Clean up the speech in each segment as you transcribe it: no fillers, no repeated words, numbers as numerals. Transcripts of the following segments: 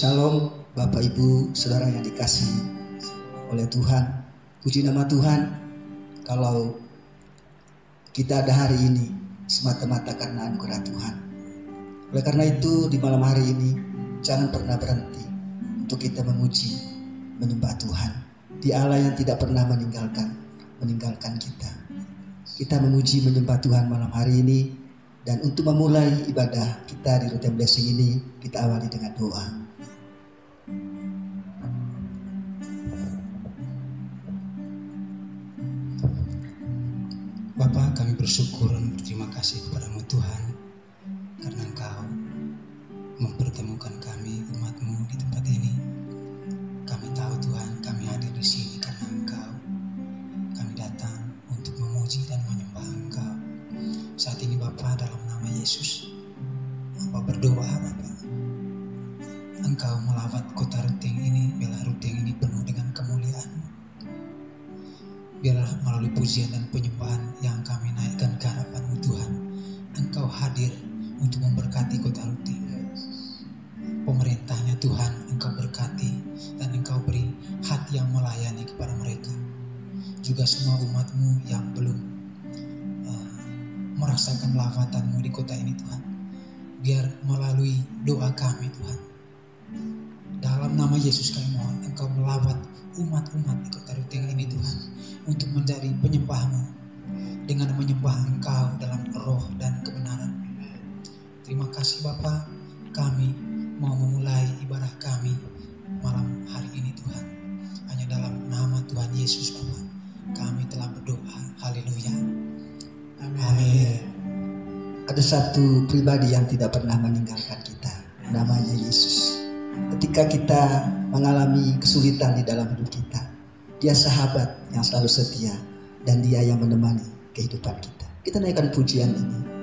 Shalom Bapak Ibu Saudara yang dikasihi oleh Tuhan. Puji nama Tuhan. Kalau kita ada hari ini semata-mata karena anugerah Tuhan. Oleh karena itu di malam hari ini jangan pernah berhenti untuk kita memuji, menyembah Tuhan. Dia Allah yang tidak pernah meninggalkan kita. Kita memuji, menyembah Tuhan malam hari ini. Dan untuk memulai ibadah kita di Root and Blessing ini, kita awali dengan doa. Bapa, kami bersyukur dan berterima kasih kepada-Mu Tuhan, karena Engkau mempertemukan kami, umat-Mu di tempat ini. Kami tahu Tuhan, kami hadir di sini karena Engkau. Kami datang untuk memuji dan menyembah Engkau. Saat ini Bapa, dalam nama Yesus, Bapa berdoa Bapa, Engkau melawat kota Ruteng ini, biarlah Ruteng ini penuh dengan kemuliaan-Mu. Biarlah melalui pujian dan penyembahan yang kami naikkan ke hadapan-Mu Tuhan, Engkau hadir untuk memberkati kota Ruteng. Pemerintahnya Tuhan Engkau berkati dan Engkau beri hati yang melayani kepada mereka. Juga semua umat-Mu yang belum merasakan lawatan-Mu di kota ini Tuhan, biar melalui doa kami Tuhan, dalam nama Yesus kami mohon Engkau melawat umat-umat di kota Ruteng ini Tuhan, untuk menjadi penyembah-Mu dengan menyembah Engkau dalam roh dan kebenaran. Terima kasih Bapa, kami mau memulai ibadah kami malam hari ini Tuhan. Hanya dalam nama Tuhan Yesus Bapa kami telah berdoa. Haleluya. Amin. Ada satu pribadi yang tidak pernah meninggalkan kita, namanya Yesus. Ketika kita mengalami kesulitan di dalam hidup kita, Dia sahabat yang selalu setia dan Dia yang menemani kehidupan kita. Kita naikkan pujian ini.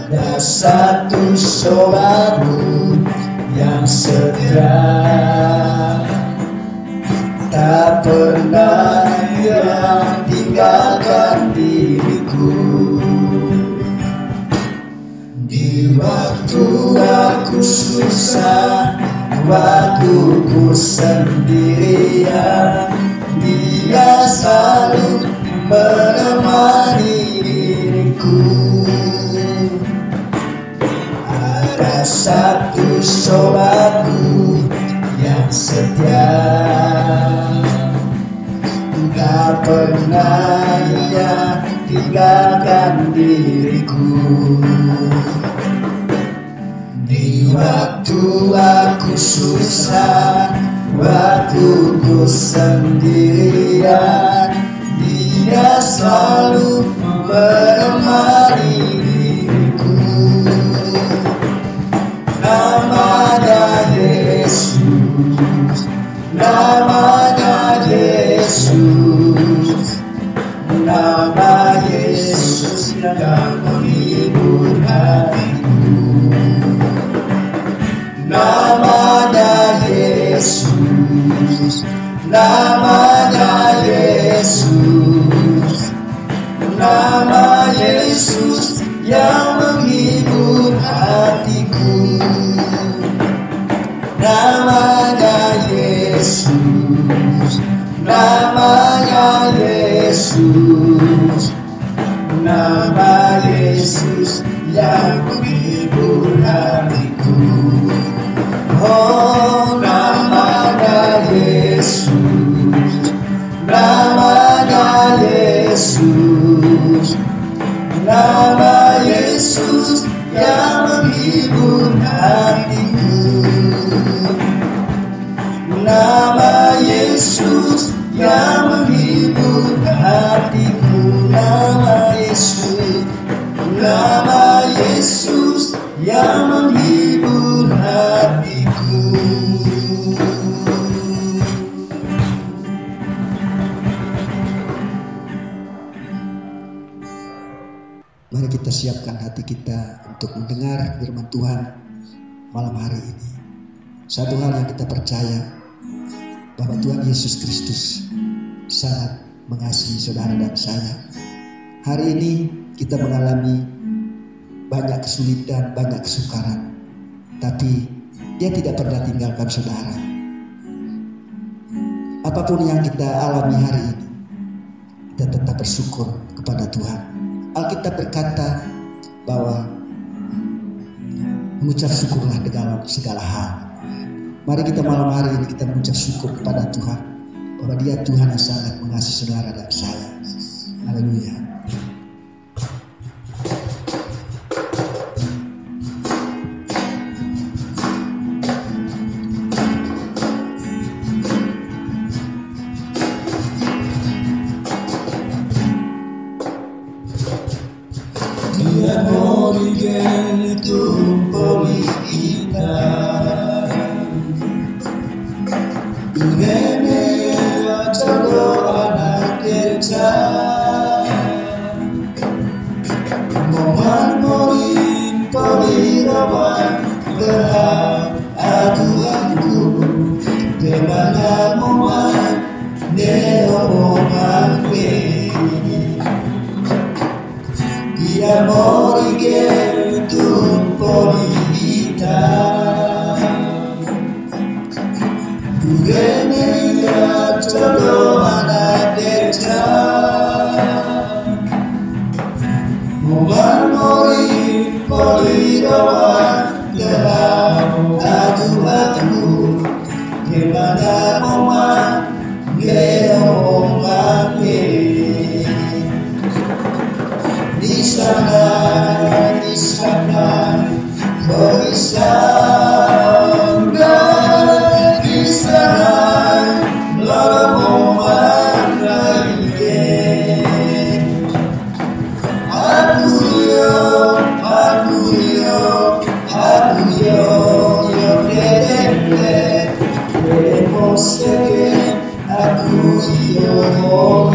Ada satu sobatku yang setia, tak pernah ia tinggalkan diriku. Di waktu aku susah, waktu ku sendirian, Dia selalu menemani diriku. Ada satu sobatku yang setia, tak pernah ia tinggalkan diriku. Di waktu aku susah, waktu ku sendirian, Dia selalu namanya Yesus, namanya Yesus, nama Yesus yang menghibur hatiku. Oh, namanya Yesus, namanya Yesus, nama Yesus yang menghibur hatiku. Nama Yesus yang menghibur hatiku. Nama Yesus, nama Yesus yang menghibur hatiku. Mari kita siapkan hati kita untuk mendengar firman Tuhan malam hari ini. Satu hal yang kita percaya, bahwa Tuhan Yesus Kristus sangat mengasihi saudara dan saya. Hari ini kita mengalami banyak kesulitan, banyak kesukaran, tapi Dia tidak pernah tinggalkan saudara. Apapun yang kita alami hari ini, kita tetap bersyukur kepada Tuhan. Alkitab berkata bahwa mengucap syukurlah dalam segala hal. Mari kita malam hari ini kita mengucap syukur kepada Tuhan, bahwa Dia Tuhan yang sangat mengasihi saudara dan saya. Haleluya. Dia morigen tumpoli kita, Nene jodoh anak kerja, moman morin polirawan berhak aduanku, kemana moman neomoman Dia morigen tumpoli kita, Bugene ya jodoh anak kerja, moman mori polirawan dalam aduanku, kemana moman neoman di sana, oh di sana, di sana, lorong mangai. Aku yo, dede, moseke, aku yo.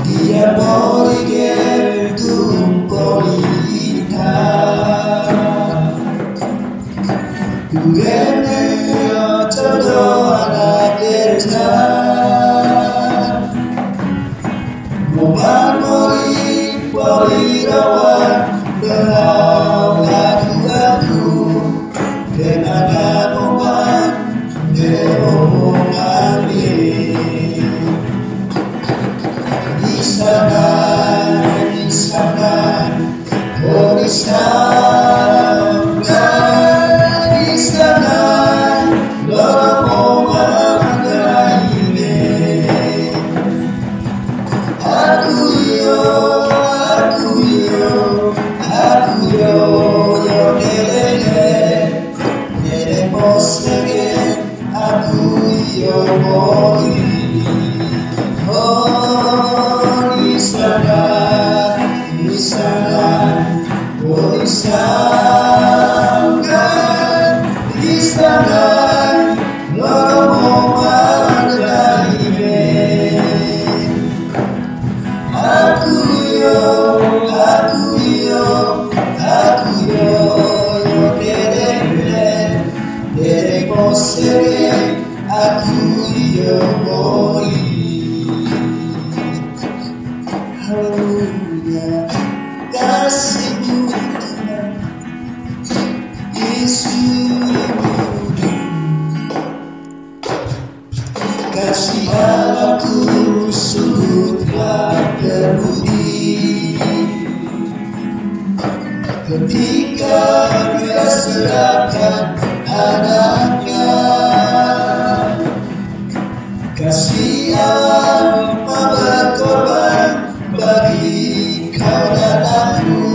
Dia morigen tumpolita, Bugene ya jodoh anak kerja, moman mori polirawan berhau adu-adu, kemana moman neomongan di sana, oh di sana, lorong mangai. Aku yo, dede moseke, aku yo mori. Oh di sana, oh di sana, lorong mangai. Aku yo, dede moseke, aku Haleluya, kasih-Mu Tuhan Yesus, kasih Allahku sungguh telah terbukti ketika Dia serahkan anaknya. Kasih Allah mau berkorban bagi kau dan aku.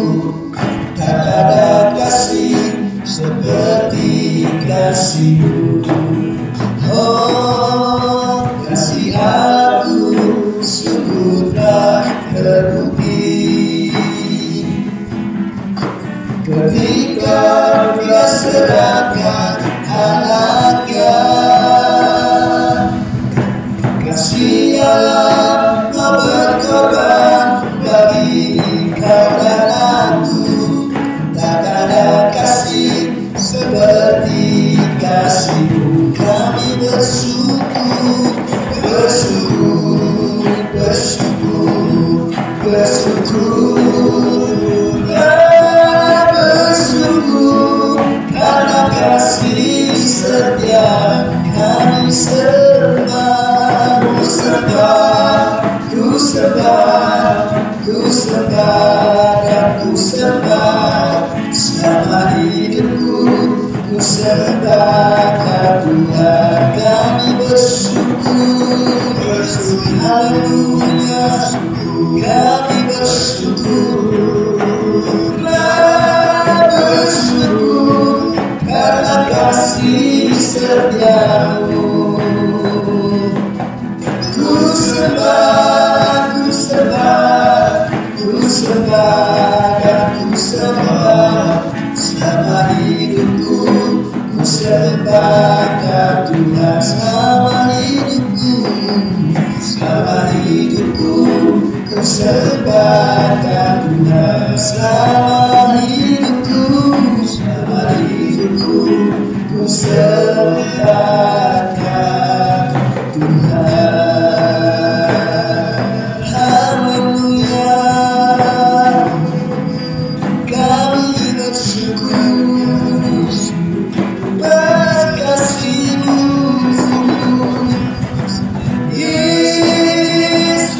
Tak ada kasih seperti kasih-Mu. Oh, kasih aku sungguh telah terbukti ketika Dia serahkan anaknya. Kasih Allah mau berkorban bagi kau dan aku. Tak ada kasih seperti kasih-Mu. Kami bersyukur, bersyukur, bersyukur, bersyukur, bersyukur karena kasih setia kami sembah. Ku sembah dan ku sembah selama hidupku. Ku sembah Tuhan, kami bersyukur, bersyukur, haleluya, kami bersyukur, bersyukur karena kasih setia-Mu. Ku sembah, ku sembah, ku sembah dan ku sembah selama hidupku. Ku sembah Tuhan selama hidupku, selama hidupku. Ku sembah Tuhan selama hidupku, selama hidupku. Ku sembah Tuhan. Haleluya, kami bersyukur kasih-Mu Yesus,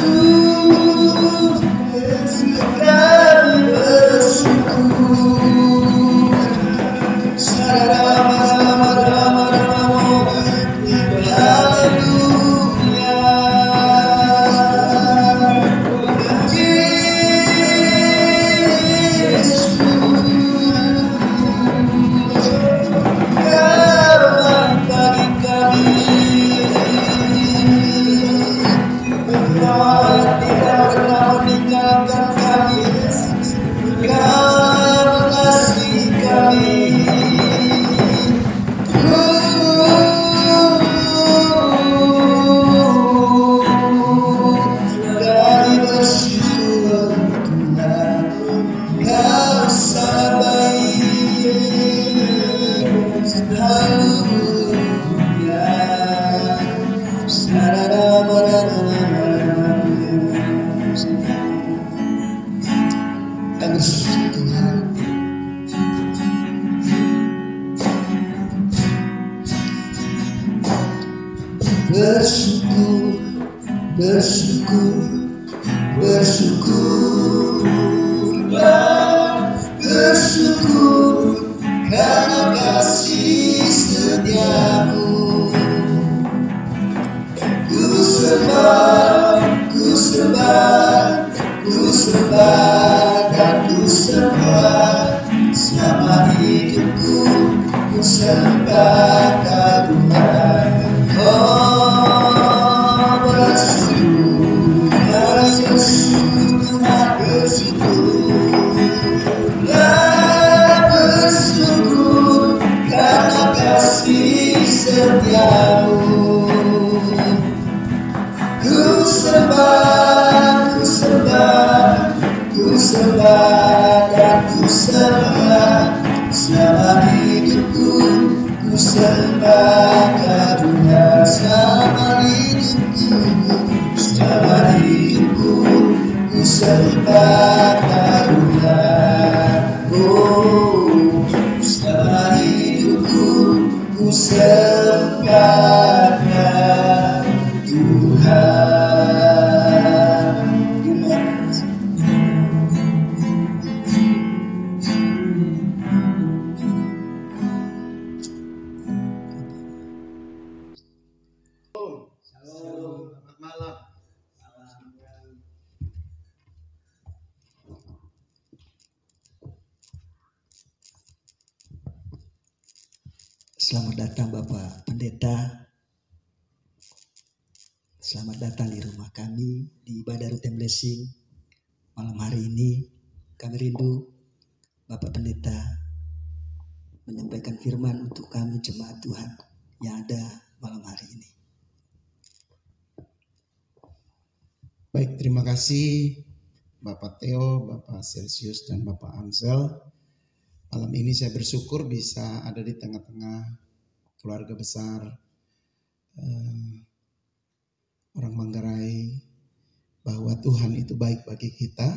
kami bersyukur. Bersyukur, bersyukur, bersyukurlah, bersyukur karena kasih setia-Mu. Ku sembah, ku sembah, ku sembah dan ku sembah selama hidupku. Ku sembah Tuhan. Oh, bersyukur, bersyukur, bersyukurlah, bersyukur karena kasih setia-Mu. Ku sembah, ku sembah, ku sembah dan ku sembah selama hidupku. Ku sembah sembah karunia-Mu. Selama hidupku ku sembahnya Tuhan. Selamat malam. Selamat datang Bapak Pendeta. Selamat datang di rumah kami di ibadah Rutin Blessing. Malam hari ini kami rindu Bapak Pendeta menyampaikan firman untuk kami jemaat Tuhan yang ada malam hari ini. Baik, terima kasih Bapak Theo, Bapak Celsius, dan Bapak Amsel. Malam ini saya bersyukur bisa ada di tengah-tengah keluarga besar orang Manggarai, bahwa Tuhan itu baik bagi kita.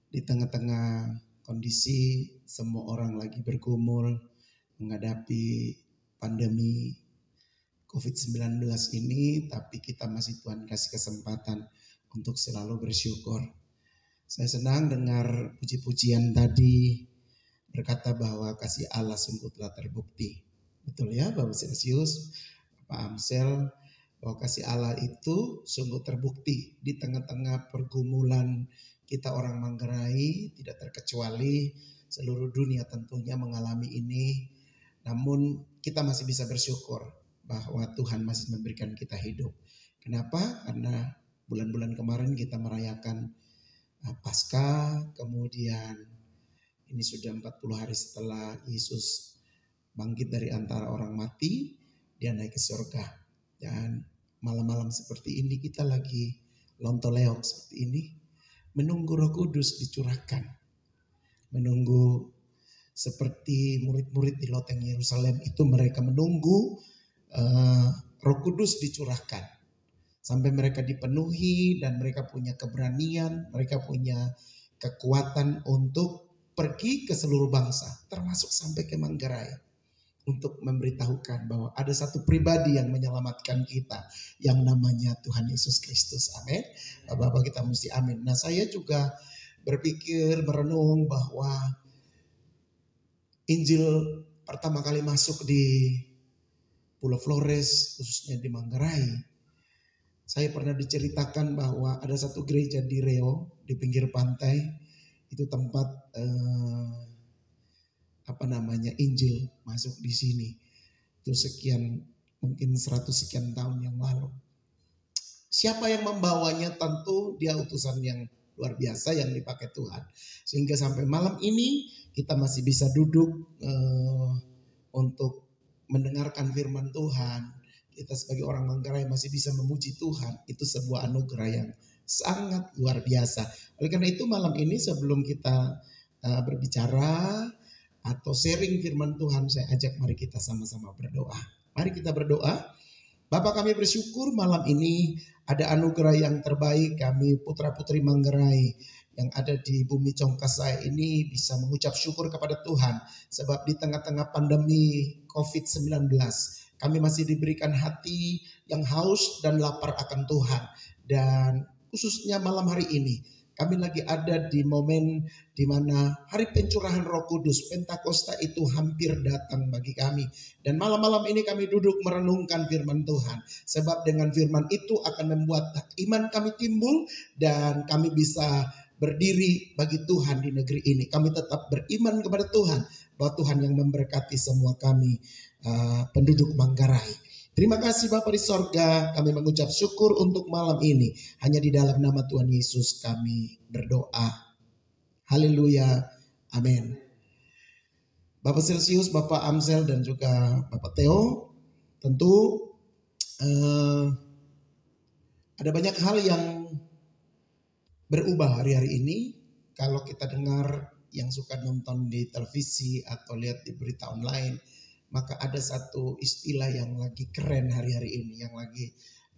Di tengah-tengah kondisi semua orang lagi bergumul menghadapi pandemi COVID-19 ini, tapi kita masih Tuhan kasih kesempatan untuk selalu bersyukur. Saya senang dengar puji-pujian tadi berkata bahwa kasih Allah sungguh telah terbukti. Betul ya Bapak Celsius, Pak Amsel, bahwa kasih Allah itu sungguh terbukti di tengah-tengah pergumulan kita orang Manggarai, tidak terkecuali seluruh dunia tentunya mengalami ini. Namun kita masih bisa bersyukur bahwa Tuhan masih memberikan kita hidup. Kenapa? Karena bulan-bulan kemarin kita merayakan Paskah, kemudian ini sudah 40 hari setelah Yesus bangkit dari antara orang mati, dia naik ke surga. Dan malam-malam seperti ini kita lagi lontoleok seperti ini, menunggu Roh Kudus dicurahkan. Menunggu seperti murid-murid di loteng Yerusalem itu, mereka menunggu Roh Kudus dicurahkan. Sampai mereka dipenuhi dan mereka punya keberanian, mereka punya kekuatan untuk pergi ke seluruh bangsa, termasuk sampai ke Manggarai, untuk memberitahukan bahwa ada satu pribadi yang menyelamatkan kita, yang namanya Tuhan Yesus Kristus. Amin. Bapak-bapak kita mesti amin. Nah, saya juga berpikir, merenung bahwa Injil pertama kali masuk di Pulau Flores, khususnya di Manggarai. Saya pernah diceritakan bahwa ada satu gereja di Reo, di pinggir pantai. Itu tempat Injil masuk di sini. Itu sekian, mungkin 100 sekian tahun yang lalu. Siapa yang membawanya? Tentu dia utusan yang luar biasa yang dipakai Tuhan. Sehingga sampai malam ini kita masih bisa duduk untuk mendengarkan firman Tuhan. Kita sebagai orang Manggarai masih bisa memuji Tuhan. Itu sebuah anugerah yang sangat luar biasa. Oleh karena itu malam ini sebelum kita berbicara atau sharing firman Tuhan, saya ajak mari kita sama-sama berdoa. Mari kita berdoa. Bapak, kami bersyukur malam ini ada anugerah yang terbaik. Kami putra-putri Manggarai yang ada di bumi Congkasai ini bisa mengucap syukur kepada Tuhan. Sebab di tengah-tengah pandemi COVID-19 kami masih diberikan hati yang haus dan lapar akan Tuhan. Dan khususnya malam hari ini kami lagi ada di momen di mana hari pencurahan Roh Kudus, Pentakosta itu hampir datang bagi kami. Dan malam-malam ini kami duduk merenungkan firman Tuhan. Sebab dengan firman itu akan membuat iman kami timbul dan kami bisa berdiri bagi Tuhan di negeri ini. Kami tetap beriman kepada Tuhan bahwa Tuhan yang memberkati semua kami penduduk Manggarai. Terima kasih Bapa di sorga, kami mengucap syukur untuk malam ini. Hanya di dalam nama Tuhan Yesus kami berdoa. Haleluya, amin. Bapak Celsius, Bapak Amsel, dan juga Bapak Theo, tentu ada banyak hal yang berubah hari-hari ini. Kalau kita dengar yang suka nonton di televisi atau lihat di berita online, maka ada satu istilah yang lagi keren hari-hari ini, yang lagi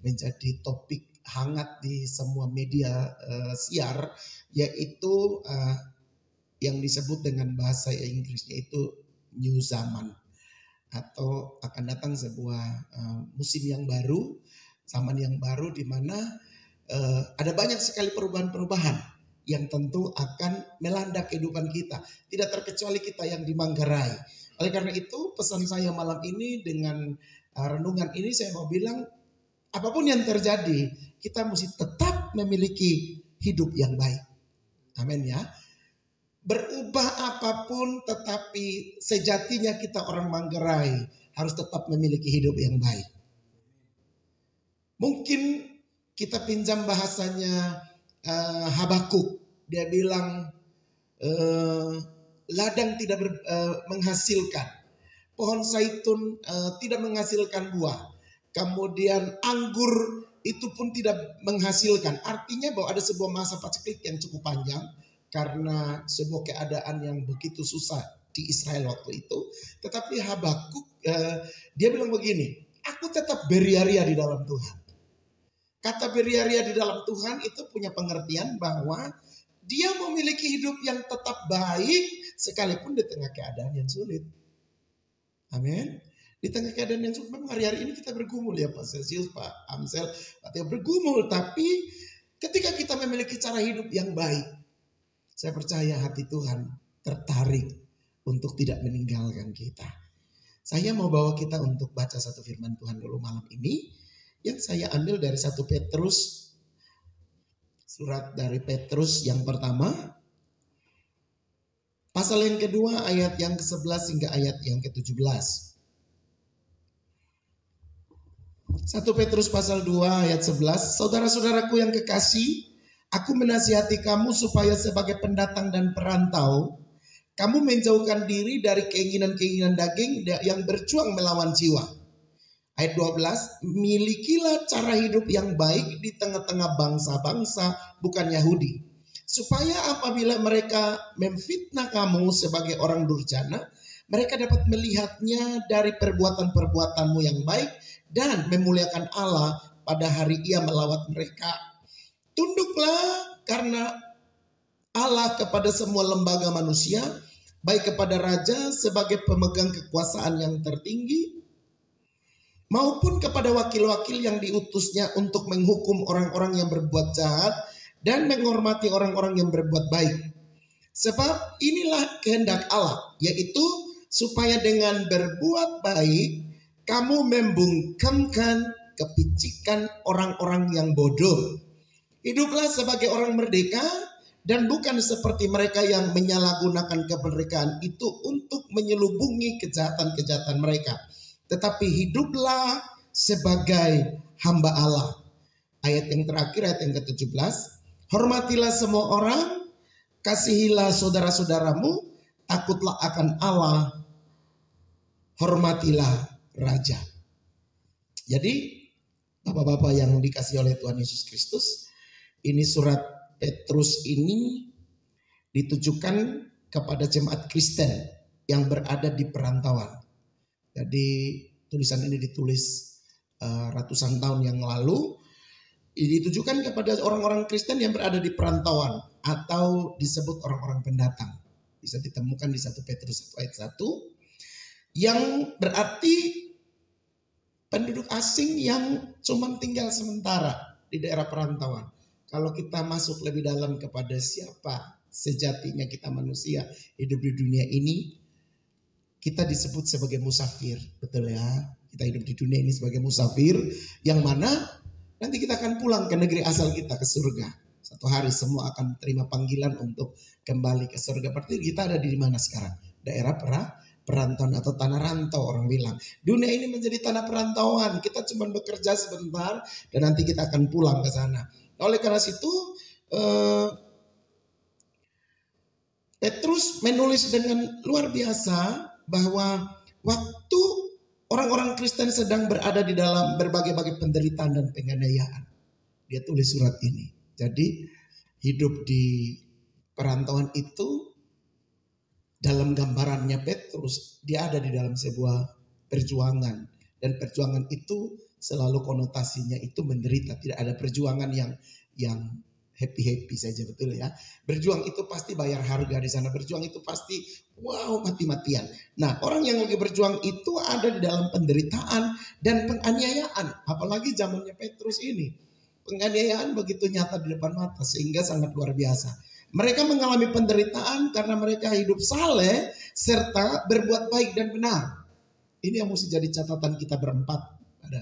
menjadi topik hangat di semua media siar, yaitu yang disebut dengan bahasa Inggrisnya itu new zaman, atau akan datang sebuah musim yang baru, zaman yang baru, di mana ada banyak sekali perubahan-perubahan yang tentu akan melanda kehidupan kita, tidak terkecuali kita yang di Manggarai. Oleh karena itu pesan saya malam ini dengan renungan ini, saya mau bilang apapun yang terjadi, kita mesti tetap memiliki hidup yang baik. Amin ya. Berubah apapun, tetapi sejatinya kita orang Manggarai harus tetap memiliki hidup yang baik. Mungkin kita pinjam bahasanya Habakuk. Dia bilang ladang tidak menghasilkan, pohon zaitun tidak menghasilkan buah, kemudian anggur itu pun tidak menghasilkan. Artinya bahwa ada sebuah masa paceklik yang cukup panjang karena sebuah keadaan yang begitu susah di Israel waktu itu. Tetapi Habakuk dia bilang begini, aku tetap beriaria di dalam Tuhan. Kata beriaria di dalam Tuhan itu punya pengertian bahwa dia memiliki hidup yang tetap baik sekalipun di tengah keadaan yang sulit. Amin. Di tengah keadaan yang sulit, memang hari-hari ini kita bergumul ya Pak Celsius, Pak Amsel, Pak Teo bergumul. Tapi ketika kita memiliki cara hidup yang baik, saya percaya hati Tuhan tertarik untuk tidak meninggalkan kita. Saya mau bawa kita untuk baca satu firman Tuhan dulu malam ini, yang saya ambil dari 1 Petrus, surat dari Petrus yang pertama, pasal yang kedua ayat yang ke-11 hingga ayat yang ke-17. 1 Petrus pasal 2 ayat 11, saudara-saudaraku yang kekasih, aku menasihati kamu supaya sebagai pendatang dan perantau, kamu menjauhkan diri dari keinginan-keinginan daging yang berjuang melawan jiwa. Ayat 12, milikilah cara hidup yang baik di tengah-tengah bangsa-bangsa bukan Yahudi. Supaya apabila mereka memfitnah kamu sebagai orang durjana, mereka dapat melihatnya dari perbuatan-perbuatanmu yang baik dan memuliakan Allah pada hari Ia melawat mereka. Tunduklah karena Allah kepada semua lembaga manusia, baik kepada raja sebagai pemegang kekuasaan yang tertinggi, maupun kepada wakil-wakil yang diutusnya untuk menghukum orang-orang yang berbuat jahat dan menghormati orang-orang yang berbuat baik. Sebab inilah kehendak Allah, yaitu supaya dengan berbuat baik kamu membungkamkan kepicikan orang-orang yang bodoh. Hiduplah sebagai orang merdeka dan bukan seperti mereka yang menyalahgunakan kemerdekaan itu untuk menyelubungi kejahatan-kejahatan mereka. Tetapi hiduplah sebagai hamba Allah. Ayat yang terakhir, ayat yang ke-17. Hormatilah semua orang, kasihilah saudara-saudaramu, takutlah akan Allah, hormatilah raja. Jadi Bapak-bapak yang dikasihi oleh Tuhan Yesus Kristus, ini surat Petrus ini ditujukan kepada jemaat Kristen yang berada di perantauan. Jadi tulisan ini ditulis ratusan tahun yang lalu, ditujukan kepada orang-orang Kristen yang berada di perantauan atau disebut orang-orang pendatang. Bisa ditemukan di 1 Petrus 1 ayat 1, yang berarti penduduk asing yang cuma tinggal sementara di daerah perantauan. Kalau kita masuk lebih dalam kepada siapa sejatinya kita manusia hidup di dunia ini, kita disebut sebagai musafir, betul ya? Kita hidup di dunia ini sebagai musafir, yang mana nanti kita akan pulang ke negeri asal kita, ke surga. Satu hari semua akan terima panggilan untuk kembali ke surga. Berarti kita ada di mana sekarang? Daerah perantauan atau tanah rantau, orang bilang. Dunia ini menjadi tanah perantauan. Kita cuma bekerja sebentar dan nanti kita akan pulang ke sana. Oleh karena itu, Petrus menulis dengan luar biasa bahwa waktu orang-orang Kristen sedang berada di dalam berbagai-bagai penderitaan dan penganiayaan, dia tulis surat ini. Jadi hidup di perantauan itu, dalam gambarannya Petrus, dia ada di dalam sebuah perjuangan. Dan perjuangan itu selalu konotasinya itu menderita. Tidak ada perjuangan yang happy saja, betul ya. Berjuang itu pasti bayar harga di sana. Berjuang itu pasti wow, mati-matian. Nah, orang yang lagi berjuang itu ada di dalam penderitaan dan penganiayaan. Apalagi zamannya Petrus ini. Penganiayaan begitu nyata di depan mata sehingga sangat luar biasa. Mereka mengalami penderitaan karena mereka hidup saleh serta berbuat baik dan benar. Ini yang mesti jadi catatan kita berempat pada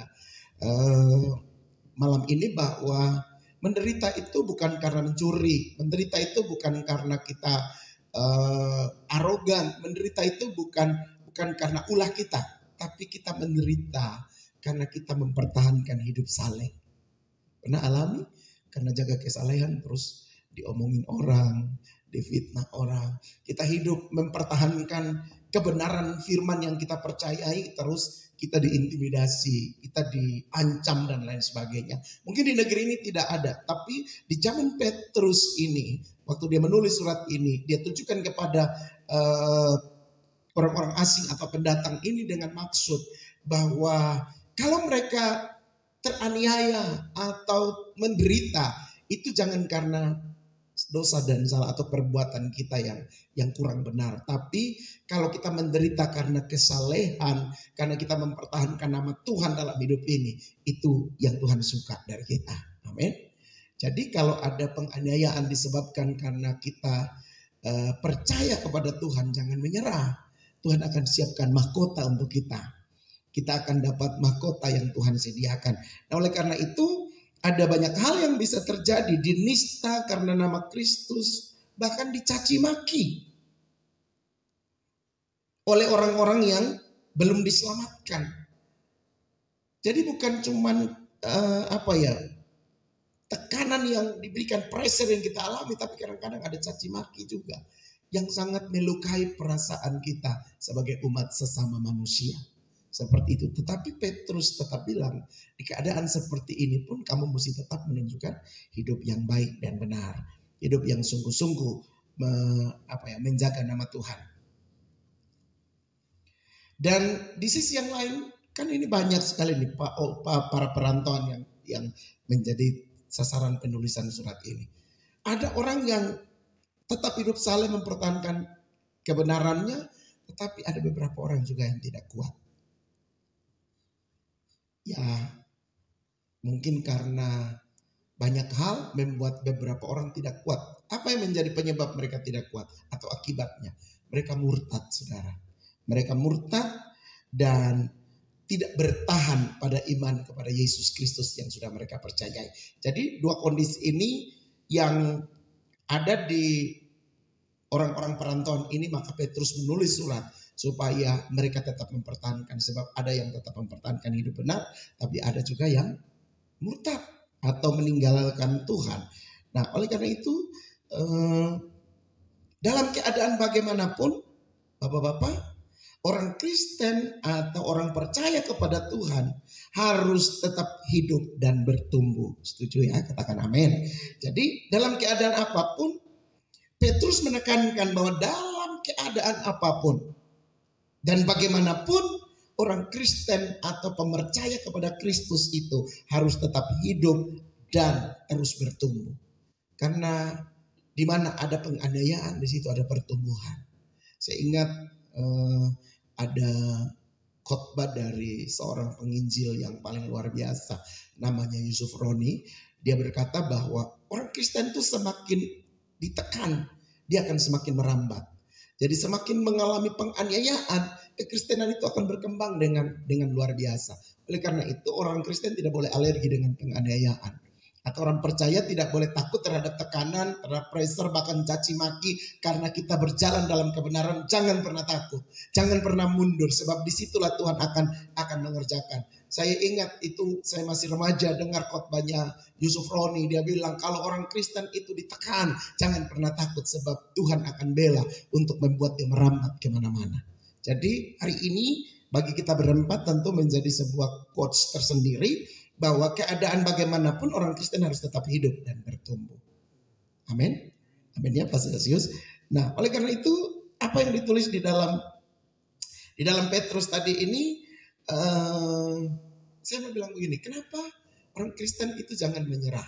malam ini, bahwa menderita itu bukan karena mencuri, menderita itu bukan karena kita arogan, menderita itu bukan karena ulah kita, tapi kita menderita karena kita mempertahankan hidup saleh. Pernah alami? Karena jaga kesalehan terus diomongin orang, difitnah orang. Kita hidup mempertahankan kebenaran firman yang kita percayai, terus kita diintimidasi, kita diancam dan lain sebagainya. Mungkin di negeri ini tidak ada, tapi di zaman Petrus ini, waktu dia menulis surat ini, dia tujukan kepada orang-orang asing atau pendatang ini dengan maksud bahwa kalau mereka teraniaya atau menderita, itu jangan karena dosa dan salah atau perbuatan kita yang kurang benar. Tapi kalau kita menderita karena kesalehan, karena kita mempertahankan nama Tuhan dalam hidup ini, itu yang Tuhan suka dari kita. Amin. Jadi kalau ada penganiayaan disebabkan karena kita percaya kepada Tuhan, jangan menyerah. Tuhan akan siapkan mahkota untuk kita. Kita akan dapat mahkota yang Tuhan sediakan. Nah, oleh karena itu ada banyak hal yang bisa terjadi, dinista karena nama Kristus, bahkan dicaci maki oleh orang-orang yang belum diselamatkan. Jadi bukan cuman tekanan yang diberikan, pressure yang kita alami, tapi kadang-kadang ada caci maki juga yang sangat melukai perasaan kita sebagai umat sesama manusia. Seperti itu. Tetapi Petrus tetap bilang, di keadaan seperti ini pun kamu mesti tetap menunjukkan hidup yang baik dan benar, hidup yang sungguh-sungguh menjaga nama Tuhan. Dan di sisi yang lain, kan ini banyak sekali nih para perantauan yang menjadi sasaran penulisan surat ini. Ada orang yang tetap hidup saleh mempertahankan kebenarannya, tetapi ada beberapa orang juga yang tidak kuat. Ya, mungkin karena banyak hal membuat beberapa orang tidak kuat. Apa yang menjadi penyebab mereka tidak kuat atau akibatnya? Mereka murtad, saudara. Mereka murtad dan tidak bertahan pada iman kepada Yesus Kristus yang sudah mereka percayai. Jadi dua kondisi ini yang ada di orang-orang perantauan ini, maka Petrus menulis surat supaya mereka tetap mempertahankan, sebab ada yang tetap mempertahankan hidup benar, tapi ada juga yang murtad atau meninggalkan Tuhan. Nah, oleh karena itu dalam keadaan bagaimanapun, Bapak-bapak, orang Kristen atau orang percaya kepada Tuhan harus tetap hidup dan bertumbuh. Setuju ya? Katakan amin. Jadi dalam keadaan apapun, Petrus menekankan bahwa dalam keadaan apapun dan bagaimanapun, orang Kristen atau pemercaya kepada Kristus itu harus tetap hidup dan terus bertumbuh. Karena di mana ada penganiayaan, di situ ada pertumbuhan. Saya ingat ada khotbah dari seorang penginjil yang paling luar biasa, namanya Yusuf Roni. Dia berkata bahwa orang Kristen itu semakin ditekan, dia akan semakin merambat. Jadi semakin mengalami penganiayaan, kekristenan itu akan berkembang dengan luar biasa. Oleh karena itu orang Kristen tidak boleh alergi dengan penganiayaan. Atau orang percaya tidak boleh takut terhadap tekanan, terhadap pressure, bahkan caci maki. Karena kita berjalan dalam kebenaran, jangan pernah takut. Jangan pernah mundur, sebab disitulah Tuhan akan mengerjakan. Saya ingat itu, saya masih remaja dengar khotbahnya Yusuf Roni. Dia bilang kalau orang Kristen itu ditekan, jangan pernah takut, sebab Tuhan akan bela untuk membuat dia merambat kemana-mana. Jadi hari ini bagi kita berempat tentu menjadi sebuah quotes tersendiri, bahwa keadaan bagaimanapun orang Kristen harus tetap hidup dan bertumbuh. Amin. Amin ya Pak Celsius. Nah, oleh karena itu apa yang ditulis di dalam Petrus tadi ini saya mau bilang begini, kenapa orang Kristen itu jangan menyerah?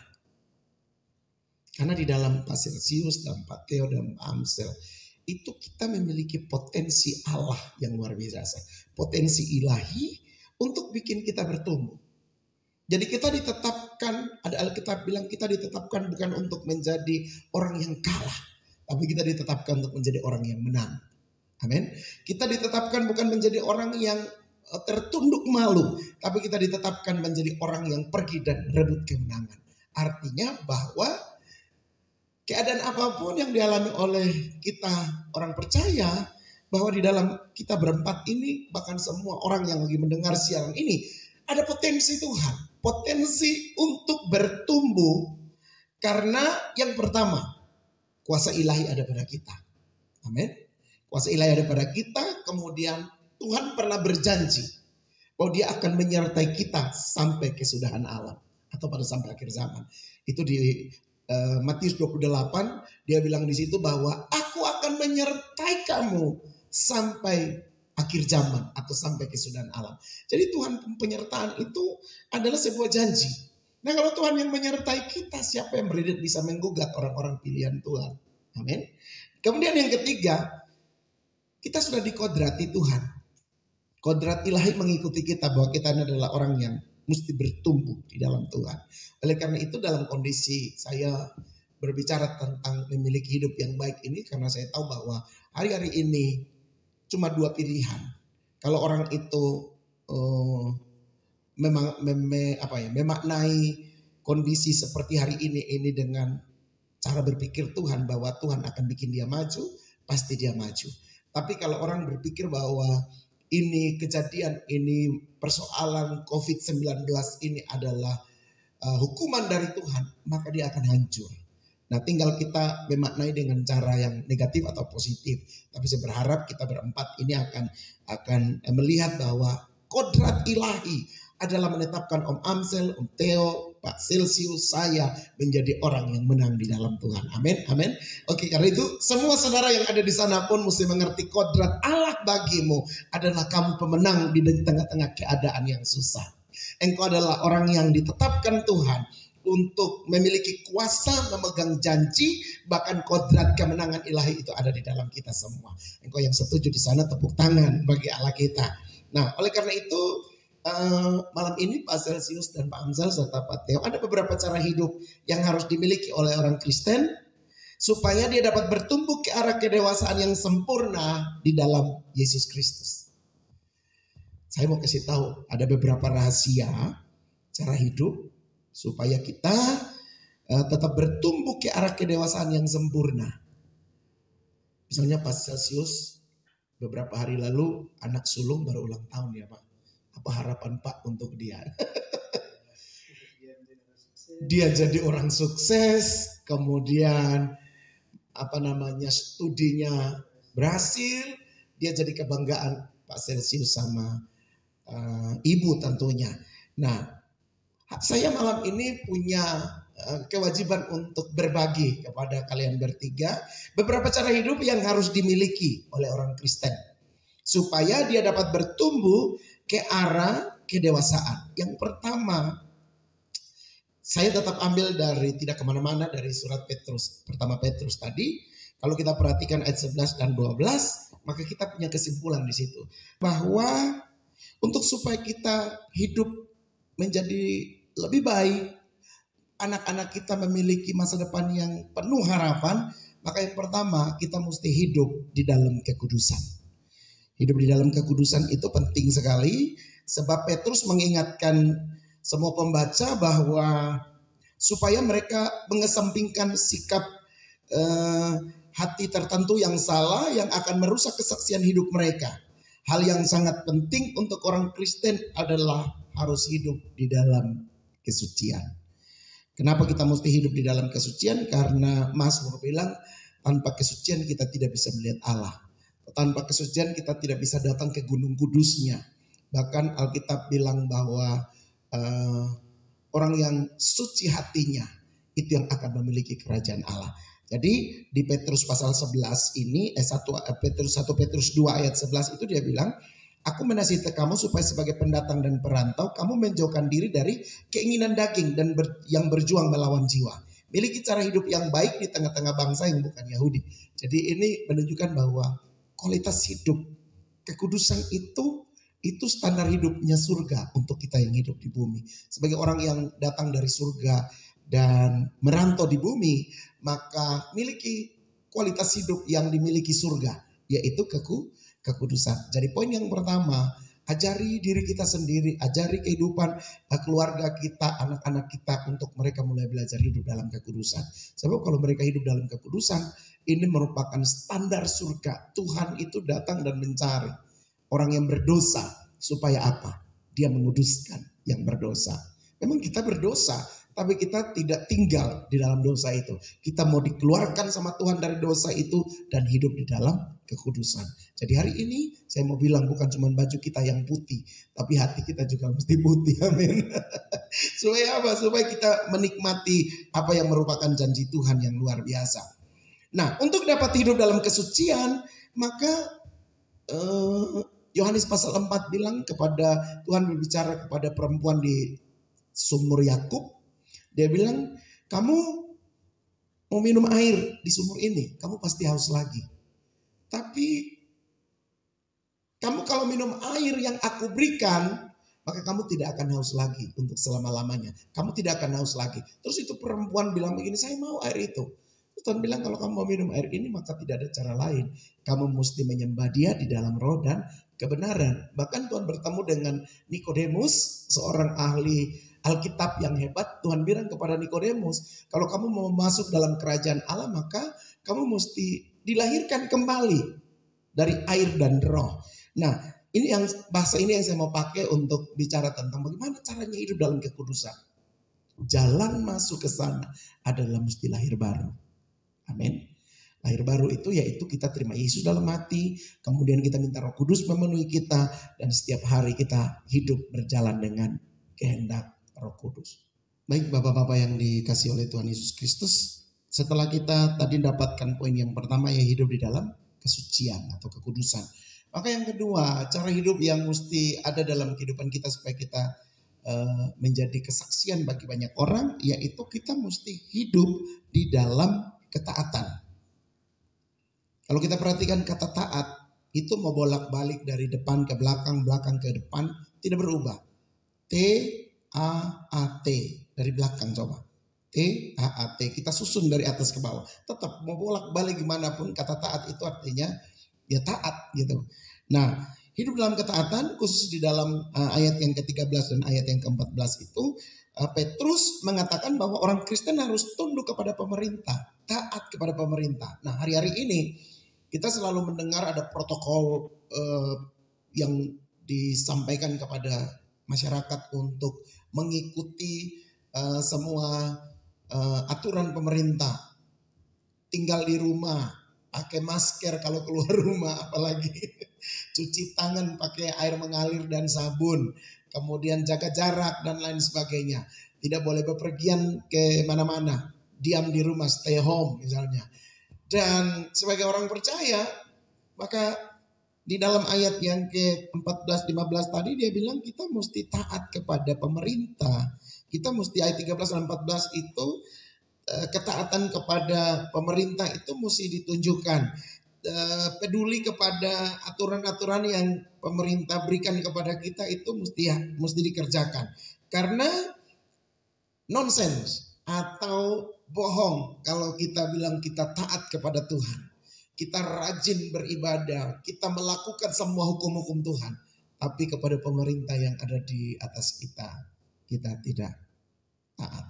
Karena di dalam Pak Celsius dan Pak Theo dan Pak Amsel itu kita memiliki potensi Allah yang luar biasa. Potensi ilahi untuk bikin kita bertumbuh. Jadi kita ditetapkan, ada Alkitab bilang kita ditetapkan bukan untuk menjadi orang yang kalah, tapi kita ditetapkan untuk menjadi orang yang menang. Amin. Kita ditetapkan bukan menjadi orang yang tertunduk malu, tapi kita ditetapkan menjadi orang yang pergi dan rebut kemenangan. Artinya bahwa keadaan apapun yang dialami oleh kita orang percaya, bahwa di dalam kita berempat ini, bahkan semua orang yang lagi mendengar siaran ini, ada potensi Tuhan. Potensi untuk bertumbuh. Karena yang pertama, kuasa ilahi ada pada kita. Amin. Kuasa ilahi ada pada kita, kemudian Tuhan pernah berjanji bahwa dia akan menyertai kita sampai kesudahan alam. Atau pada sampai akhir zaman. Itu di Matius 28, dia bilang di situ bahwa aku akan menyertai kamu sampai akhir zaman atau sampai kesudahan alam. Jadi Tuhan penyertaan itu adalah sebuah janji. Nah kalau Tuhan yang menyertai kita, siapa yang bisa menggugat orang-orang pilihan Tuhan? Amin. Kemudian yang ketiga, kita sudah dikodrati Tuhan. Kodrat ilahi mengikuti kita bahwa kita adalah orang yang mesti bertumbuh di dalam Tuhan. Oleh karena itu dalam kondisi saya berbicara tentang memiliki hidup yang baik ini, karena saya tahu bahwa hari-hari ini cuma dua pilihan. Kalau orang itu memaknai kondisi seperti hari ini dengan cara berpikir Tuhan bahwa Tuhan akan bikin dia maju, pasti dia maju. Tapi kalau orang berpikir bahwa ini kejadian, ini persoalan COVID-19 ini adalah hukuman dari Tuhan, maka dia akan hancur. Nah tinggal kita memaknai dengan cara yang negatif atau positif. Tapi saya berharap kita berempat ini akan melihat bahwa kodrat ilahi adalah menetapkan Om Amsel, Om Theo, Pak Celsius, saya menjadi orang yang menang di dalam Tuhan. Amin, amin. Oke, karena itu semua saudara yang ada di sana pun mesti mengerti kodrat Allah bagimu adalah kamu pemenang di tengah-tengah keadaan yang susah. Engkau adalah orang yang ditetapkan Tuhan untuk memiliki kuasa memegang janji, bahkan kodrat kemenangan ilahi itu ada di dalam kita semua. Engkau yang setuju di sana tepuk tangan bagi Allah kita. Nah, oleh karena itu malam ini Pak Celsius dan Pak Amsel serta Pak Theo ada beberapa cara hidup yang harus dimiliki oleh orang Kristen supaya dia dapat bertumbuh ke arah kedewasaan yang sempurna di dalam Yesus Kristus. Saya mau kasih tahu ada beberapa rahasia cara hidup supaya kita tetap bertumbuh ke arah kedewasaan yang sempurna. Misalnya Pak Celsius beberapa hari lalu anak sulung baru ulang tahun ya Pak. Apa harapan Pak untuk dia? Dia jadi orang sukses, kemudian studinya berhasil, dia jadi kebanggaan Pak Celsius sama ibu tentunya. Nah, saya malam ini punya kewajiban untuk berbagi kepada kalian bertiga beberapa cara hidup yang harus dimiliki oleh orang Kristen supaya dia dapat bertumbuh ke arah kedewasaan. Yang pertama, saya tetap ambil dari tidak kemana-mana dari surat Petrus, pertama Petrus tadi. Kalau kita perhatikan ayat 11 dan 12, maka kita punya kesimpulan di situ bahwa untuk supaya kita hidup menjadi lebih baik, anak-anak kita memiliki masa depan yang penuh harapan, maka yang pertama kita mesti hidup di dalam kekudusan. Hidup di dalam kekudusan itu penting sekali, sebab Petrus mengingatkan semua pembaca bahwa supaya mereka mengesampingkan sikap hati tertentu yang salah yang akan merusak kesaksian hidup mereka. Hal yang sangat penting untuk orang Kristen adalah harus hidup di dalam kesucian. Kenapa kita mesti hidup di dalam kesucian? Karena Mazmur bilang tanpa kesucian kita tidak bisa melihat Allah. Tanpa kesucian kita tidak bisa datang ke gunung kudusnya. Bahkan Alkitab bilang bahwa orang yang suci hatinya itu yang akan memiliki kerajaan Allah. Jadi di Petrus pasal 11 ini, Petrus 1 Petrus 2 ayat 11 itu dia bilang, Aku menasihati kamu supaya sebagai pendatang dan perantau kamu menjauhkan diri dari keinginan daging dan yang berjuang melawan jiwa. Miliki cara hidup yang baik di tengah-tengah bangsa yang bukan Yahudi. Jadi ini menunjukkan bahwa kualitas hidup, kekudusan itu standar hidupnya surga untuk kita yang hidup di bumi. Sebagai orang yang datang dari surga dan merantau di bumi, maka miliki kualitas hidup yang dimiliki surga, yaitu kekudusan. Jadi poin yang pertama, ajari diri kita sendiri, ajari kehidupan keluarga kita, anak-anak kita untuk mereka mulai belajar hidup dalam kekudusan. Sebab kalau mereka hidup dalam kekudusan, ini merupakan standar surga. Tuhan itu datang dan mencari orang yang berdosa supaya apa? Dia menguduskan yang berdosa. Memang kita berdosa, tapi kita tidak tinggal di dalam dosa itu. Kita mau dikeluarkan sama Tuhan dari dosa itu dan hidup di dalam kekudusan. Jadi hari ini saya mau bilang bukan cuma baju kita yang putih, tapi hati kita juga mesti putih. Amin. Supaya apa? Supaya kita menikmati apa yang merupakan janji Tuhan yang luar biasa. Nah, untuk dapat hidup dalam kesucian, maka Yohanes pasal 4 bilang kepada Tuhan berbicara kepada perempuan di sumur Yakub. Dia bilang, kamu mau minum air di sumur ini, kamu pasti haus lagi. Tapi kamu kalau minum air yang aku berikan, maka kamu tidak akan haus lagi untuk selama-lamanya. Kamu tidak akan haus lagi. Terus itu perempuan bilang begini, saya mau air itu. Tuhan bilang kalau kamu mau minum air ini maka tidak ada cara lain. Kamu mesti menyembah Dia di dalam roh dan kebenaran. Bahkan Tuhan bertemu dengan Nikodemus, seorang ahli Alkitab yang hebat. Tuhan bilang kepada Nikodemus, kalau kamu mau masuk dalam kerajaan Allah maka kamu mesti dilahirkan kembali dari air dan roh. Nah, ini yang bahasa ini yang saya mau pakai untuk bicara tentang bagaimana caranya hidup dalam kekudusan. Jalan masuk ke sana adalah mesti lahir baru. Amin. Lahir baru itu yaitu kita terima Yesus dalam hati, kemudian kita minta Roh Kudus memenuhi kita, dan setiap hari kita hidup berjalan dengan kehendak Roh Kudus. Baik Bapak-bapak yang dikasihi oleh Tuhan Yesus Kristus, setelah kita tadi dapatkan poin yang pertama yang hidup di dalam kesucian atau kekudusan. Maka yang kedua, cara hidup yang mesti ada dalam kehidupan kita supaya kita menjadi kesaksian bagi banyak orang, yaitu kita mesti hidup di dalam ketaatan. Kalau kita perhatikan kata taat, itu mau bolak-balik dari depan ke belakang, belakang ke depan, tidak berubah. T-A-A-T, dari belakang coba. T-A-A-T, kita susun dari atas ke bawah. Tetap mau bolak-balik gimana pun, kata taat itu artinya ya taat gitu. Nah, hidup dalam ketaatan khusus di dalam ayat yang ke-13 dan ayat yang ke-14 itu, Petrus mengatakan bahwa orang Kristen harus tunduk kepada pemerintah, taat kepada pemerintah. Nah, hari-hari ini kita selalu mendengar ada protokol yang disampaikan kepada masyarakat untuk mengikuti semua aturan pemerintah. Tinggal di rumah, pakai masker kalau keluar rumah, apalagi cuci tangan pakai air mengalir dan sabun. Kemudian jaga jarak dan lain sebagainya. Tidak boleh bepergian ke mana-mana. Diam di rumah, stay home misalnya. Dan sebagai orang percaya, maka di dalam ayat yang ke-14-15 tadi dia bilang kita mesti taat kepada pemerintah. Kita mesti ayat 13 dan 14 itu ketaatan kepada pemerintah itu mesti ditunjukkan. Peduli kepada aturan-aturan yang pemerintah berikan kepada kita itu mesti dikerjakan. Karena nonsens atau bohong kalau kita bilang kita taat kepada Tuhan. Kita rajin beribadah, kita melakukan semua hukum-hukum Tuhan. Tapi kepada pemerintah yang ada di atas kita tidak taat.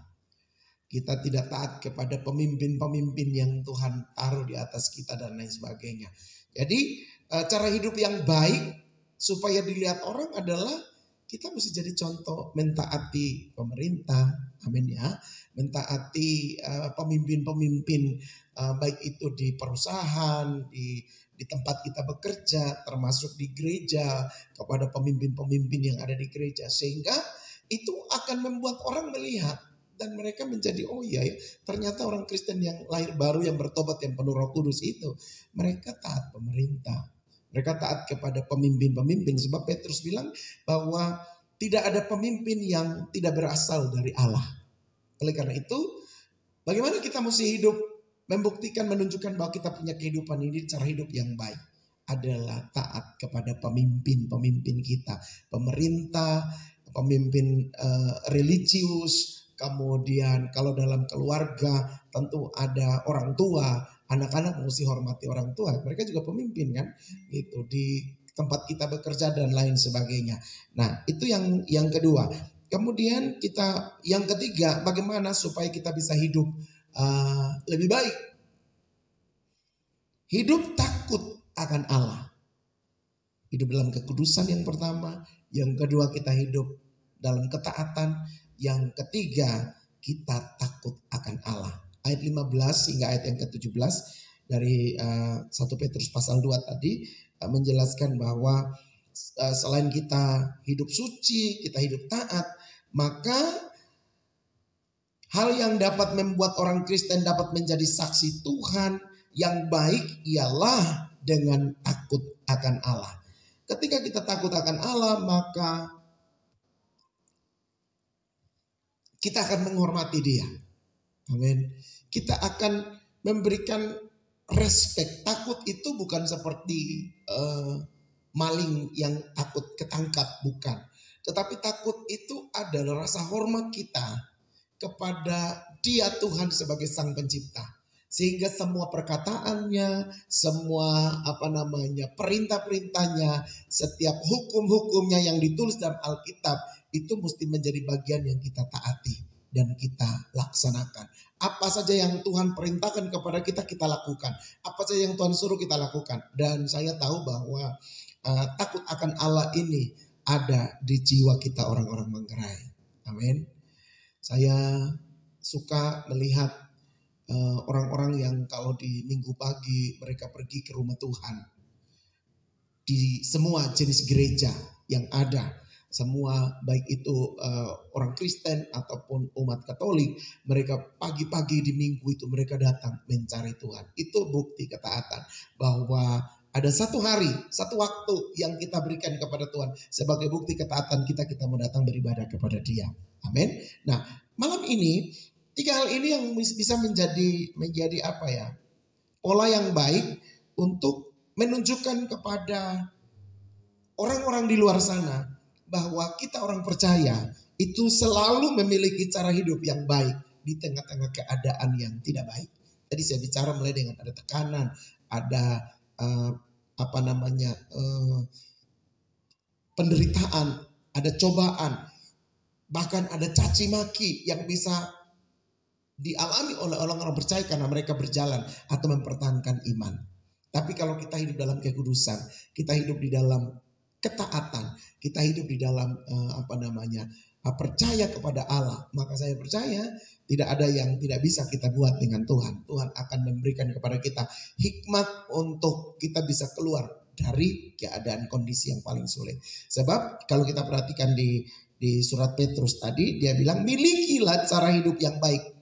Kita tidak taat kepada pemimpin-pemimpin yang Tuhan taruh di atas kita dan lain sebagainya. Jadi cara hidup yang baik supaya dilihat orang adalah kita mesti jadi contoh mentaati pemerintah. Amin ya. Mentaati pemimpin-pemimpin baik itu di perusahaan, di tempat kita bekerja, termasuk di gereja, kepada pemimpin-pemimpin yang ada di gereja. Sehingga itu akan membuat orang melihat. Dan mereka menjadi oh iya ya, ternyata orang Kristen yang lahir baru yang bertobat yang penuh Roh Kudus itu mereka taat pemerintah. Mereka taat kepada pemimpin-pemimpin. Sebab Petrus bilang bahwa tidak ada pemimpin yang tidak berasal dari Allah. Oleh karena itu, bagaimana kita mesti hidup, membuktikan, menunjukkan bahwa kita punya kehidupan ini, cara hidup yang baik adalah taat kepada pemimpin-pemimpin kita. Pemerintah, pemimpin religius, kemudian kalau dalam keluarga tentu ada orang tua, anak-anak mesti hormati orang tua. Mereka juga pemimpin kan, gitu, di tempat kita bekerja dan lain sebagainya. Nah, itu yang kedua. Kemudian yang ketiga, bagaimana supaya kita bisa hidup lebih baik. Hidup takut akan Allah. Hidup dalam kekudusan yang pertama. Yang kedua, kita hidup dalam ketaatan. Yang ketiga, kita takut akan Allah. Ayat 15 hingga ayat yang ke-17 dari 1 Petrus pasal 2 tadi menjelaskan bahwa selain kita hidup suci, kita hidup taat, maka hal yang dapat membuat orang Kristen dapat menjadi saksi Tuhan yang baik ialah dengan takut akan Allah. Ketika kita takut akan Allah, maka kita akan menghormati Dia. Amin. Kita akan memberikan respect. Takut itu bukan seperti maling yang takut ketangkap, bukan. Tetapi takut itu adalah rasa hormat kita kepada Dia, Tuhan sebagai Sang Pencipta. Sehingga semua perkataannya, semua perintah-perintahnya, setiap hukum-hukumnya yang ditulis dalam Alkitab itu mesti menjadi bagian yang kita taati dan kita laksanakan. Apa saja yang Tuhan perintahkan kepada kita, kita lakukan. Apa saja yang Tuhan suruh, kita lakukan. Dan saya tahu bahwa takut akan Allah ini ada di jiwa kita orang-orang Manggarai. Amin. Saya suka melihat orang-orang yang kalau di minggu pagi mereka pergi ke rumah Tuhan. Di semua jenis gereja yang ada. Semua baik itu orang Kristen ataupun umat Katolik, mereka pagi-pagi di minggu itu mereka datang mencari Tuhan. Itu bukti ketaatan bahwa ada satu hari, satu waktu yang kita berikan kepada Tuhan sebagai bukti ketaatan kita mau datang beribadah kepada Dia. Amin. Nah, malam ini 3 hal ini yang bisa menjadi pola yang baik untuk menunjukkan kepada orang-orang di luar sana bahwa kita orang percaya itu selalu memiliki cara hidup yang baik di tengah-tengah keadaan yang tidak baik. Tadi saya bicara mulai dengan ada tekanan, ada penderitaan, ada cobaan, bahkan ada caci maki yang bisa dialami oleh orang-orang percaya karena mereka berjalan atau mempertahankan iman. Tapi kalau kita hidup dalam kekudusan, kita hidup di dalam ketaatan, kita hidup di dalam percaya kepada Allah, maka saya percaya tidak ada yang tidak bisa kita buat dengan Tuhan. Tuhan akan memberikan kepada kita hikmat untuk kita bisa keluar dari keadaan kondisi yang paling sulit. Sebab kalau kita perhatikan di surat Petrus tadi, dia bilang milikilah cara hidup yang baik.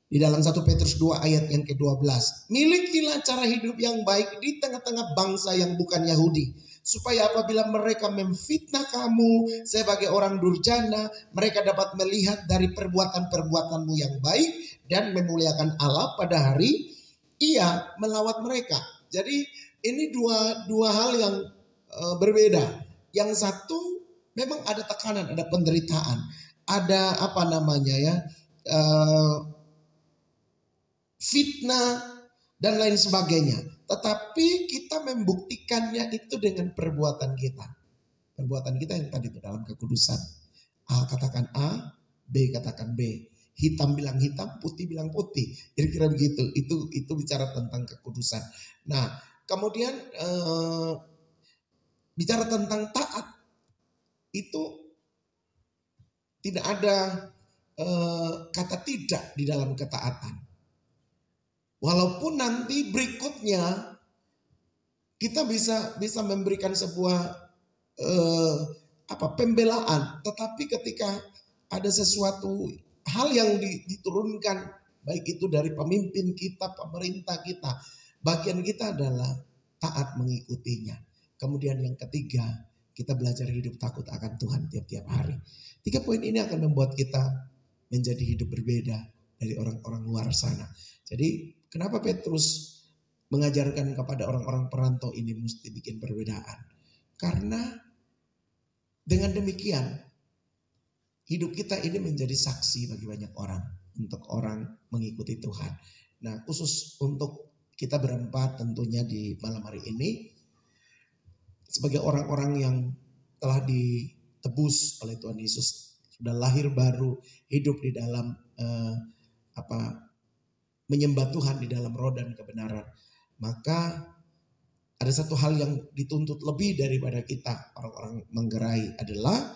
Di dalam 1 Petrus 2 ayat yang ke-12. Milikilah cara hidup yang baik di tengah-tengah bangsa yang bukan Yahudi. Supaya apabila mereka memfitnah kamu sebagai orang durjana, mereka dapat melihat dari perbuatan-perbuatanmu yang baik dan memuliakan Allah pada hari Ia melawat mereka. Jadi ini dua hal yang berbeda. Yang satu memang ada tekanan, ada penderitaan, ada fitnah dan lain sebagainya. Tetapi kita membuktikannya itu dengan perbuatan kita. Perbuatan kita yang tadi itu dalam kekudusan. A katakan A, B katakan B. Hitam bilang hitam, putih bilang putih. Kira-kira begitu. Itu bicara tentang kekudusan. Nah, kemudian bicara tentang taat. Itu tidak ada kata tidak di dalam ketaatan. Walaupun nanti berikutnya kita bisa memberikan sebuah pembelaan, tetapi ketika ada sesuatu hal yang diturunkan, baik itu dari pemimpin kita, pemerintah kita, bagian kita adalah taat mengikutinya. Kemudian yang ketiga, kita belajar hidup takut akan Tuhan tiap-tiap hari. 3 poin ini akan membuat kita menjadi hidup berbeda dari orang-orang luar sana. Jadi kenapa Petrus mengajarkan kepada orang-orang perantau ini mesti bikin perbedaan? Karena dengan demikian hidup kita ini menjadi saksi bagi banyak orang untuk orang mengikuti Tuhan. Nah, khusus untuk kita berempat tentunya di malam hari ini sebagai orang-orang yang telah ditebus oleh Tuhan Yesus, sudah lahir baru, hidup di dalam menyembah Tuhan di dalam roh dan kebenaran. Maka ada satu hal yang dituntut lebih daripada kita orang-orang Manggarai adalah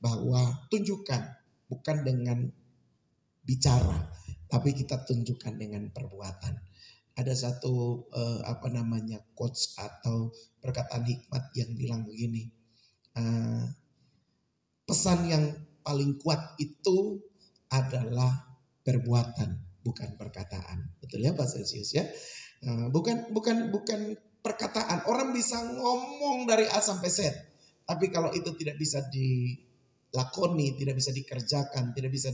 bahwa tunjukkan bukan dengan bicara, tapi kita tunjukkan dengan perbuatan. Ada satu quotes atau perkataan hikmat yang bilang begini, pesan yang paling kuat itu adalah perbuatan, bukan perkataan. Betul ya Pak Celsius ya? Bukan perkataan. Orang bisa ngomong dari A sampai Z, tapi kalau itu tidak bisa dilakoni, tidak bisa dikerjakan, tidak bisa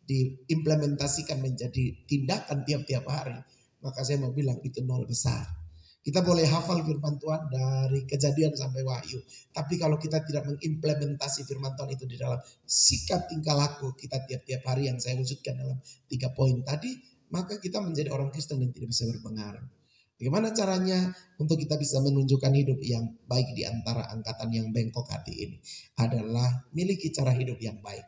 diimplementasikan menjadi tindakan tiap-tiap hari, maka saya mau bilang itu nol besar. Kita boleh hafal firman Tuhan dari Kejadian sampai Wahyu, tapi kalau kita tidak mengimplementasi firman Tuhan itu di dalam sikap tingkah laku kita tiap-tiap hari yang saya wujudkan dalam 3 poin tadi, maka kita menjadi orang Kristen dan tidak bisa berpengaruh. Bagaimana caranya untuk kita bisa menunjukkan hidup yang baik di antara angkatan yang bengkok hati ini? Adalah miliki cara hidup yang baik.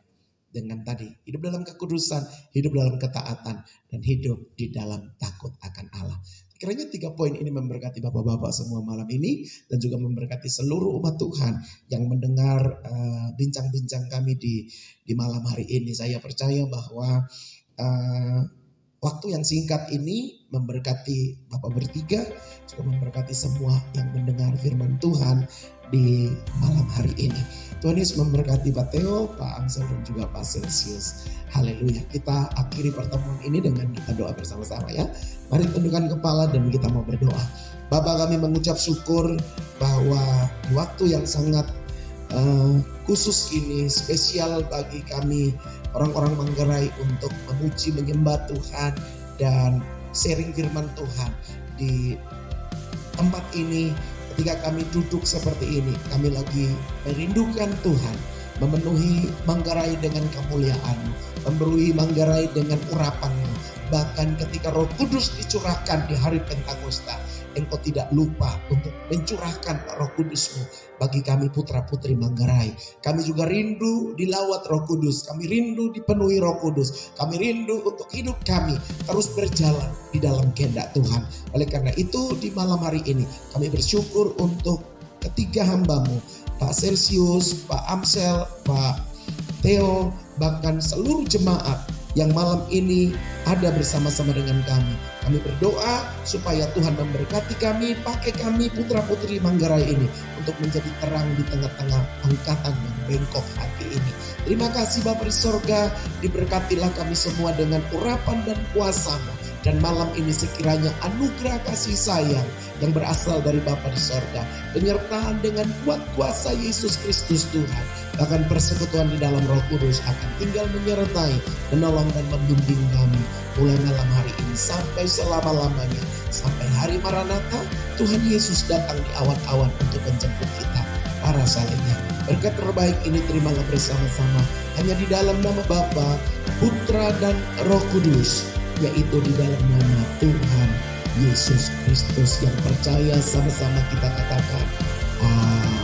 Dengan tadi, hidup dalam kekudusan, hidup dalam ketaatan, dan hidup di dalam takut akan Allah. Kiranya 3 poin ini memberkati Bapak-Bapak semua malam ini, dan juga memberkati seluruh umat Tuhan yang mendengar bincang-bincang kami di malam hari ini. Saya percaya bahwa waktu yang singkat ini memberkati Bapak bertiga, juga memberkati semua yang mendengar firman Tuhan di malam hari ini. Tuhan Yesus memberkati Pak Theo, Pak Amsel, dan juga Pak Celsius. Haleluya. Kita akhiri pertemuan ini dengan kita doa bersama-sama ya. Mari tundukkan kepala dan kita mau berdoa. Bapa, kami mengucap syukur bahwa waktu yang sangat khusus ini spesial bagi kami orang-orang Manggarai untuk memuji, menyembah Tuhan dan sharing firman Tuhan di tempat ini. Ketika kami duduk seperti ini, kami lagi merindukan Tuhan, memenuhi Manggarai dengan kemuliaan-Mu, memenuhi Manggarai dengan urapan-Mu. Bahkan ketika Roh Kudus dicurahkan di hari Pentakosta, Engkau tidak lupa untuk mencurahkan Roh Kudus-Mu bagi kami putra-putri Manggarai. Kami juga rindu dilawat Roh Kudus, kami rindu dipenuhi Roh Kudus, kami rindu untuk hidup kami terus berjalan di dalam kehendak Tuhan. Oleh karena itu di malam hari ini kami bersyukur untuk ketiga hamba-Mu, Pak Celsius, Pak Amsel, Pak Theo, bahkan seluruh jemaat yang malam ini ada bersama-sama dengan kami. Kami berdoa supaya Tuhan memberkati kami, pakai kami putra-putri Manggarai ini untuk menjadi terang di tengah-tengah angkatan yang bengkok hati ini. Terima kasih Bapa di sorga, diberkatilah kami semua dengan urapan dan kuasa-Mu. Dan malam ini sekiranya anugerah kasih sayang yang berasal dari Bapa di sorga, penyertaan dengan kuat kuasa Yesus Kristus Tuhan, bahkan persekutuan di dalam Roh Kudus akan tinggal menyertai, menolong dan membimbing kami mulai malam hari ini sampai selama-lamanya, sampai hari Maranatha Tuhan Yesus datang di awan-awan untuk menjemput kita para salehnya. Berkat terbaik ini terimalah bersama-sama hanya di dalam nama Bapa, Putra dan Roh Kudus, yaitu di dalam nama Tuhan Yesus Kristus yang percaya. Sama-sama kita katakan amin.